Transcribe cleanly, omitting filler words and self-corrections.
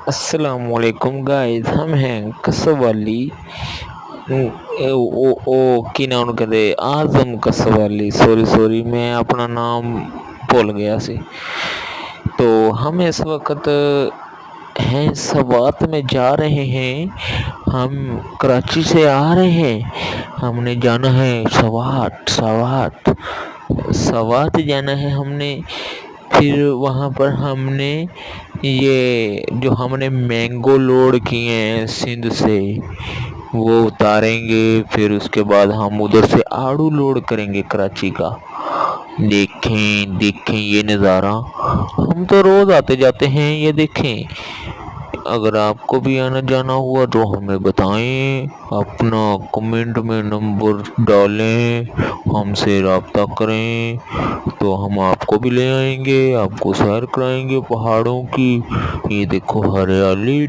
السلام علیکم گائز، ہم ہیں کسوالی او کی نام کہتے اعظم کسوالی، سوری میں اپنا نام بھول گیا سی۔ تو ہم اس وقت ہیں سوات میں جا رہے ہیں، ہم کراچی سے آ رہے ہیں، ہم نے جانا ہے سوات جانا ہے ہم نے۔ پھر وہاں پر ہم نے یہ جو ہم نے مینگو لوڈ کیے ہیں سندھ سے وہ اتاریں گے، پھر اس کے بعد ہم ادھر سے آڑو لوڈ کریں گے کراچی کا۔ دیکھیں یہ نظارہ، ہم تو روز آتے جاتے ہیں، یہ دیکھیں۔ اگر آپ کو بھی آنا جانا ہوا تو ہمیں بتائیں، اپنا کمنٹ میں نمبر ڈالیں، ہم سے رابطہ کریں تو ہم آپ کو بھی لے آئیں گے، آپ کو سیر کرائیں گے پہاڑوں کی۔ یہ دیکھو ہریالی